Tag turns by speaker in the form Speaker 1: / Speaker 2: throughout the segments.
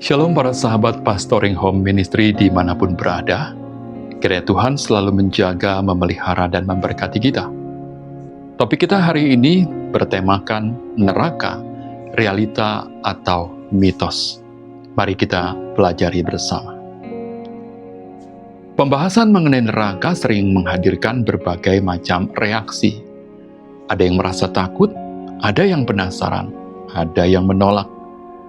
Speaker 1: Shalom para sahabat Pastoring Home Ministry dimanapun berada. Kiranya Tuhan selalu menjaga, memelihara, dan memberkati kita. Topik kita hari ini bertemakan neraka, realita atau mitos. Mari kita pelajari bersama. Pembahasan mengenai neraka sering menghadirkan berbagai macam reaksi. Ada yang merasa takut, ada yang penasaran, ada yang menolak.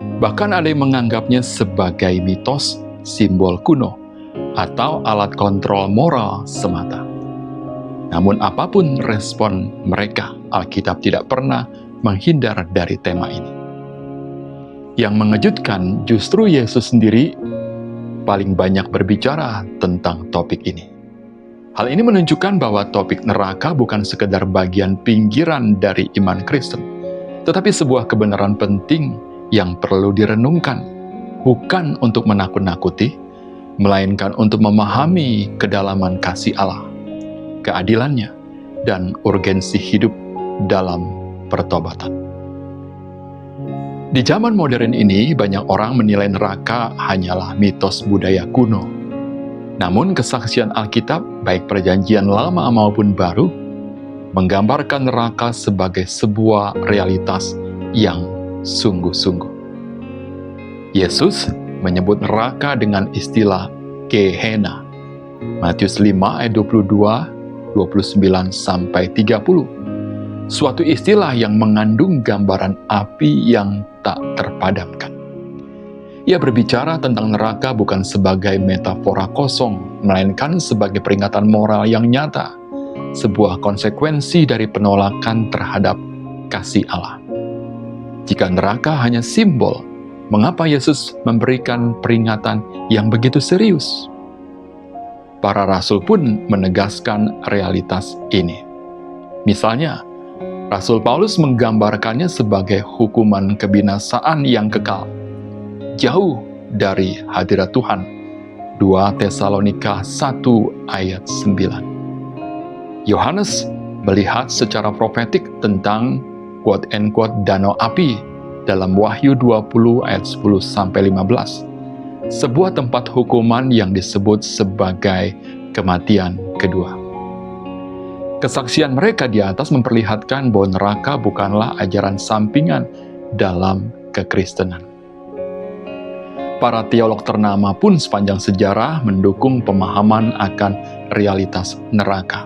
Speaker 1: Bahkan ada yang menganggapnya sebagai mitos, simbol kuno, atau alat kontrol moral semata. Namun apapun respon mereka, Alkitab tidak pernah menghindar dari tema ini. Yang mengejutkan justru Yesus sendiri paling banyak berbicara tentang topik ini. Hal ini menunjukkan bahwa topik neraka bukan sekedar bagian pinggiran dari iman Kristen, tetapi sebuah kebenaran penting yang perlu direnungkan, bukan untuk menakut-nakuti, melainkan untuk memahami kedalaman kasih Allah, keadilannya, dan urgensi hidup dalam pertobatan. Di zaman modern ini, banyak orang menilai neraka hanyalah mitos budaya kuno. Namun kesaksian Alkitab, baik perjanjian lama maupun baru, menggambarkan neraka sebagai sebuah realitas yang sungguh-sungguh. Yesus menyebut neraka dengan istilah Gehenna. Matius 5 ayat 22, 29 sampai 30. Suatu istilah yang mengandung gambaran api yang tak terpadamkan. Ia berbicara tentang neraka bukan sebagai metafora kosong, melainkan sebagai peringatan moral yang nyata, sebuah konsekuensi dari penolakan terhadap kasih Allah. Jika neraka hanya simbol, mengapa Yesus memberikan peringatan yang begitu serius? Para rasul pun menegaskan realitas ini. Misalnya, Rasul Paulus menggambarkannya sebagai hukuman kebinasaan yang kekal, jauh dari hadirat Tuhan. 2 Tesalonika 1 ayat 9. Yohanes melihat secara profetik tentang quote-unquote danau api dalam Wahyu 20 ayat 10-15. Sebuah tempat hukuman yang disebut sebagai kematian kedua. Kesaksian mereka di atas memperlihatkan bahwa neraka bukanlah ajaran sampingan dalam kekristenan. Para teolog ternama pun sepanjang sejarah mendukung pemahaman akan realitas neraka.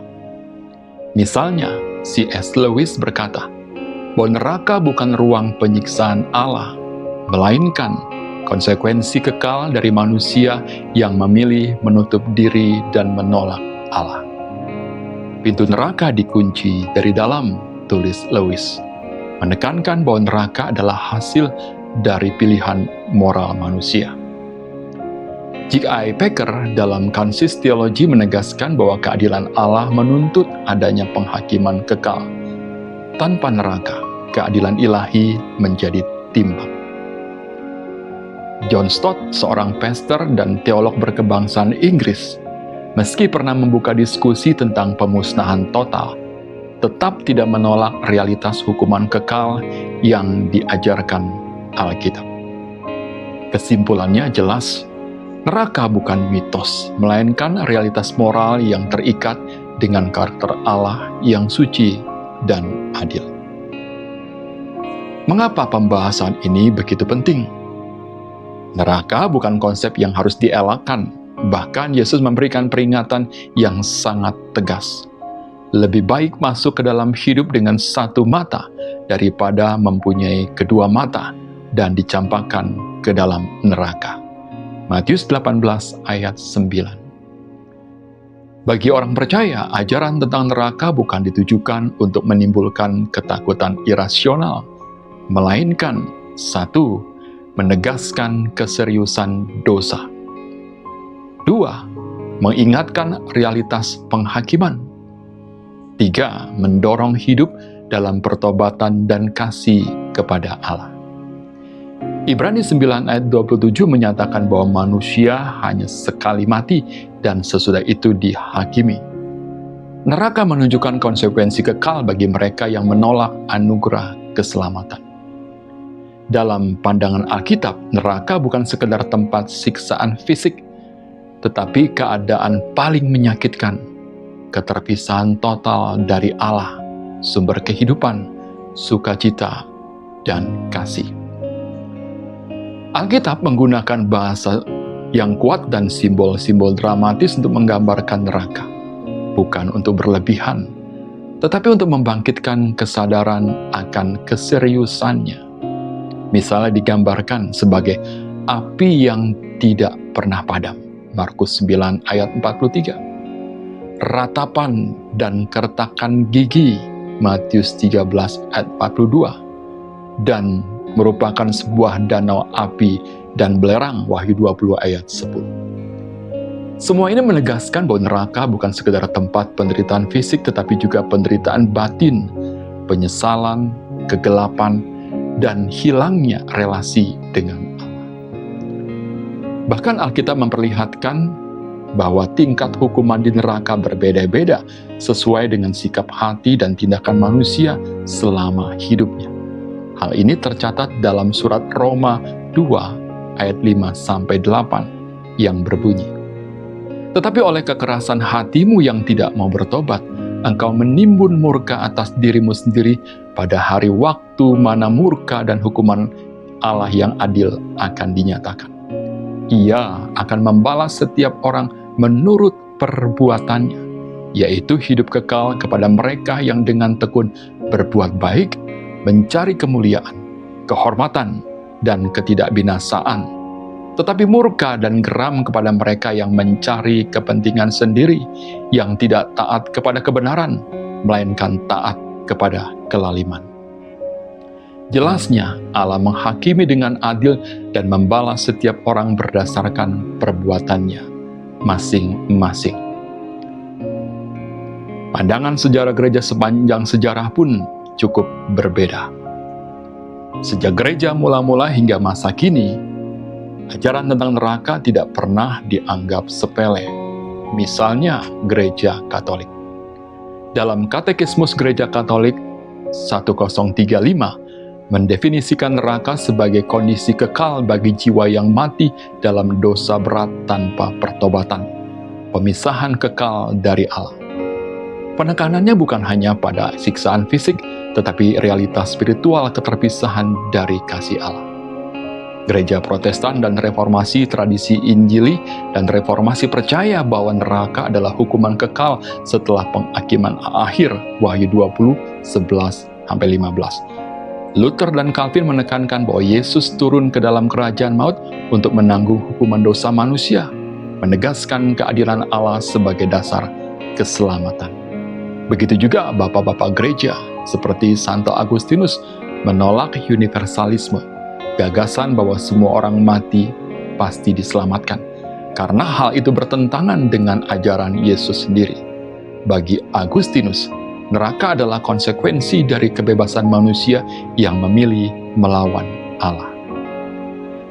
Speaker 1: Misalnya, C.S. Lewis berkata, bahwa neraka bukan ruang penyiksaan Allah, melainkan konsekuensi kekal dari manusia yang memilih menutup diri dan menolak Allah. Pintu neraka dikunci dari dalam, tulis Lewis, menekankan bahwa neraka adalah hasil dari pilihan moral manusia. J.I. Packer dalam Kansis Teologi menegaskan bahwa keadilan Allah menuntut adanya penghakiman kekal. Tanpa neraka, keadilan ilahi menjadi timbang. John Stott, seorang pastor dan teolog berkebangsaan Inggris, meski pernah membuka diskusi tentang pemusnahan total, tetap tidak menolak realitas hukuman kekal yang diajarkan Alkitab. Kesimpulannya jelas, neraka bukan mitos, melainkan realitas moral yang terikat dengan karakter Allah yang suci dan adil. Mengapa pembahasan ini begitu penting? Neraka bukan konsep yang harus dielakkan, bahkan Yesus memberikan peringatan yang sangat tegas. Lebih baik masuk ke dalam hidup dengan satu mata daripada mempunyai kedua mata dan dicampakkan ke dalam neraka. Matius 18 ayat 9. Bagi orang percaya, ajaran tentang neraka bukan ditujukan untuk menimbulkan ketakutan irasional, melainkan satu, menegaskan keseriusan dosa. Dua, mengingatkan realitas penghakiman. Tiga, mendorong hidup dalam pertobatan dan kasih kepada Allah. Ibrani 9 ayat 27 menyatakan bahwa manusia hanya sekali mati dan sesudah itu dihakimi. Neraka menunjukkan konsekuensi kekal bagi mereka yang menolak anugerah keselamatan. Dalam pandangan Alkitab, neraka bukan sekedar tempat siksaan fisik, tetapi keadaan paling menyakitkan, keterpisahan total dari Allah, sumber kehidupan, sukacita, dan kasih. Alkitab menggunakan bahasa yang kuat dan simbol-simbol dramatis untuk menggambarkan neraka, bukan untuk berlebihan, tetapi untuk membangkitkan kesadaran akan keseriusannya. Misalnya digambarkan sebagai api yang tidak pernah padam, Markus 9 ayat 43. Ratapan dan keretakan gigi, Matius 13 ayat 42. Dan merupakan sebuah danau api dan belerang, Wahyu 20 ayat 10. Semua ini menegaskan bahwa neraka bukan sekedar tempat penderitaan fisik, tetapi juga penderitaan batin, penyesalan, kegelapan, dan hilangnya relasi dengan Allah. Bahkan Alkitab memperlihatkan bahwa tingkat hukuman di neraka berbeda-beda sesuai dengan sikap hati dan tindakan manusia selama hidupnya. Hal ini tercatat dalam surat Roma 2 ayat 5-8 yang berbunyi, "Tetapi oleh kekerasan hatimu yang tidak mau bertobat, engkau menimbun murka atas dirimu sendiri pada hari waktu mana murka dan hukuman Allah yang adil akan dinyatakan. Ia akan membalas setiap orang menurut perbuatannya, yaitu hidup kekal kepada mereka yang dengan tekun berbuat baik, mencari kemuliaan, kehormatan, dan ketidakbinasaan, tetapi murka dan geram kepada mereka yang mencari kepentingan sendiri, yang tidak taat kepada kebenaran, melainkan taat kepada kelaliman." Jelasnya, Allah menghakimi dengan adil dan membalas setiap orang berdasarkan perbuatannya masing-masing. Pandangan sejarah gereja sepanjang sejarah pun cukup berbeda. Sejak gereja mula-mula hingga masa kini, ajaran tentang neraka tidak pernah dianggap sepele. Misalnya, gereja Katolik. Dalam Katekismus Gereja Katolik 1035, mendefinisikan neraka sebagai kondisi kekal bagi jiwa yang mati dalam dosa berat tanpa pertobatan, pemisahan kekal dari Allah. Penekanannya bukan hanya pada siksaan fisik, tetapi realitas spiritual keterpisahan dari kasih Allah. Gereja Protestan dan Reformasi, tradisi Injili dan Reformasi percaya bahwa neraka adalah hukuman kekal setelah penghakiman akhir, Wahyu 20, 11-15. Luther dan Calvin menekankan bahwa Yesus turun ke dalam kerajaan maut untuk menanggung hukuman dosa manusia, menegaskan keadilan Allah sebagai dasar keselamatan. Begitu juga bapak-bapak gereja seperti Santo Agustinus menolak universalisme, gagasan bahwa semua orang mati pasti diselamatkan, karena hal itu bertentangan dengan ajaran Yesus sendiri. Bagi Agustinus, neraka adalah konsekuensi dari kebebasan manusia yang memilih melawan Allah.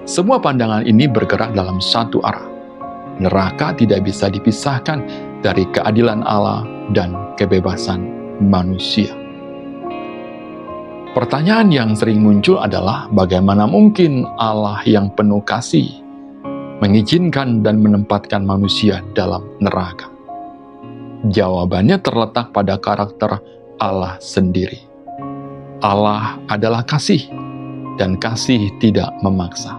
Speaker 1: Semua pandangan ini bergerak dalam satu arah. Neraka tidak bisa dipisahkan dari keadilan Allah dan kebebasan manusia. Pertanyaan yang sering muncul adalah bagaimana mungkin Allah yang penuh kasih mengizinkan dan menempatkan manusia dalam neraka? Jawabannya terletak pada karakter Allah sendiri. Allah adalah kasih, dan kasih tidak memaksa.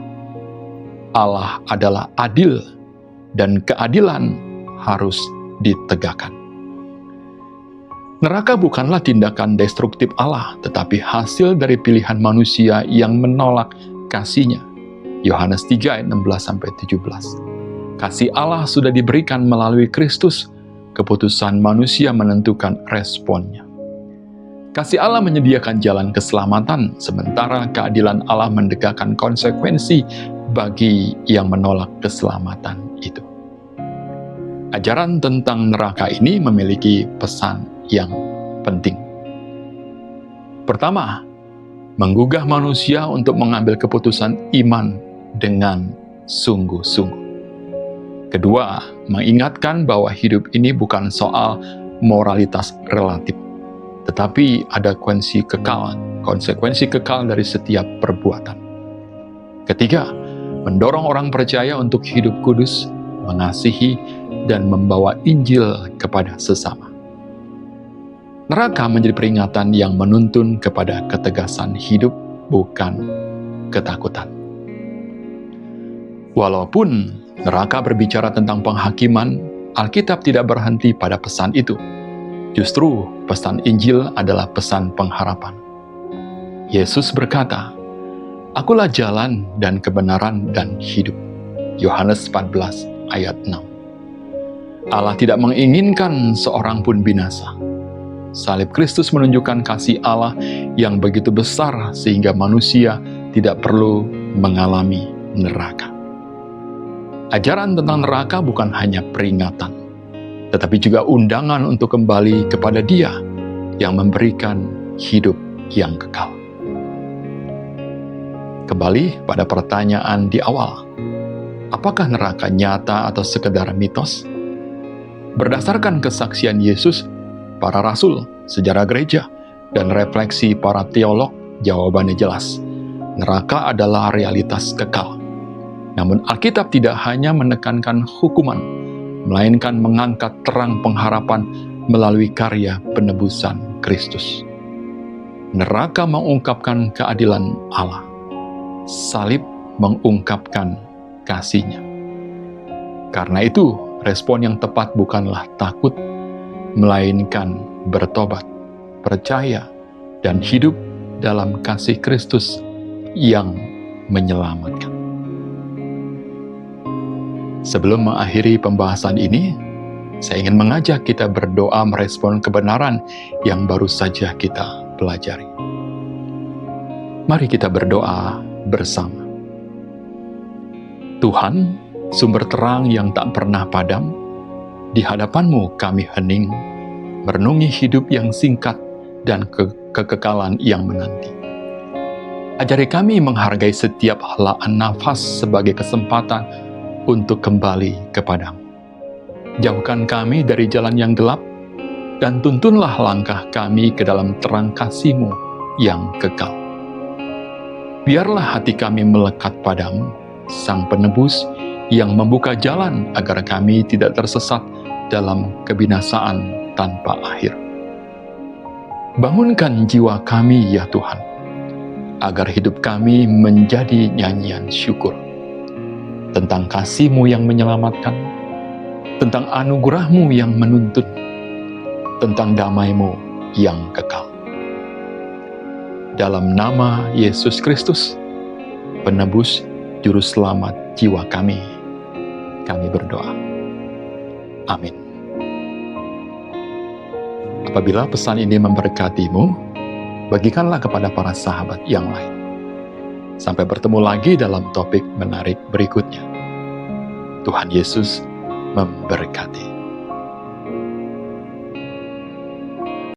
Speaker 1: Allah adalah adil, dan keadilan harus ditegakkan. Neraka bukanlah tindakan destruktif Allah, tetapi hasil dari pilihan manusia yang menolak kasih-Nya. Yohanes 3 ayat 16-17. Kasih Allah sudah diberikan melalui Kristus, keputusan manusia menentukan responnya. Kasih Allah menyediakan jalan keselamatan, sementara keadilan Allah menegakkan konsekuensi bagi yang menolak keselamatan itu. Ajaran tentang neraka ini memiliki pesan yang penting. Pertama, menggugah manusia untuk mengambil keputusan iman dengan sungguh-sungguh. Kedua, mengingatkan bahwa hidup ini bukan soal moralitas relatif, tetapi ada konsekuensi kekal dari setiap perbuatan. Ketiga, mendorong orang percaya untuk hidup kudus, mengasihi, dan membawa Injil kepada sesama. Neraka menjadi peringatan yang menuntun kepada ketegasan hidup, bukan ketakutan. Walaupun neraka berbicara tentang penghakiman, Alkitab tidak berhenti pada pesan itu. Justru pesan Injil adalah pesan pengharapan. Yesus berkata, "Akulah jalan dan kebenaran dan hidup." Yohanes 14 ayat 6. Allah tidak menginginkan seorang pun binasa. Salib Kristus menunjukkan kasih Allah yang begitu besar sehingga manusia tidak perlu mengalami neraka. Ajaran tentang neraka bukan hanya peringatan, tetapi juga undangan untuk kembali kepada Dia yang memberikan hidup yang kekal. Kembali pada pertanyaan di awal, apakah neraka nyata atau sekedar mitos? Berdasarkan kesaksian Yesus, para rasul, sejarah gereja, dan refleksi para teolog, jawabannya jelas. Neraka adalah realitas kekal. Namun Alkitab tidak hanya menekankan hukuman, melainkan mengangkat terang pengharapan melalui karya penebusan Kristus. Neraka mengungkapkan keadilan Allah. Salib mengungkapkan kasih-Nya. Karena itu, respon yang tepat bukanlah takut, melainkan bertobat, percaya, dan hidup dalam kasih Kristus yang menyelamatkan. Sebelum mengakhiri pembahasan ini, saya ingin mengajak kita berdoa merespon kebenaran yang baru saja kita pelajari. Mari kita berdoa bersama. Tuhan, sumber terang yang tak pernah padam, di hadapan-Mu kami hening, merenungi hidup yang singkat dan kekekalan yang menanti. Ajari kami menghargai setiap helaan nafas sebagai kesempatan untuk kembali kepadamu. Jauhkan kami dari jalan yang gelap, dan tuntunlah langkah kami ke dalam terang kasih-Mu yang kekal. Biarlah hati kami melekat padamu, Sang Penebus, yang membuka jalan agar kami tidak tersesat dalam kebinasaan tanpa akhir. Bangunkan jiwa kami, ya Tuhan, agar hidup kami menjadi nyanyian syukur tentang kasih-Mu yang menyelamatkan, tentang anugerah-Mu yang menuntun, tentang damai-Mu yang kekal. Dalam nama Yesus Kristus, Penebus, Juru Selamat jiwa kami berdoa. Amin. Apabila pesan ini memberkatimu, bagikanlah kepada para sahabat yang lain. Sampai bertemu lagi dalam topik menarik berikutnya. Tuhan Yesus memberkati.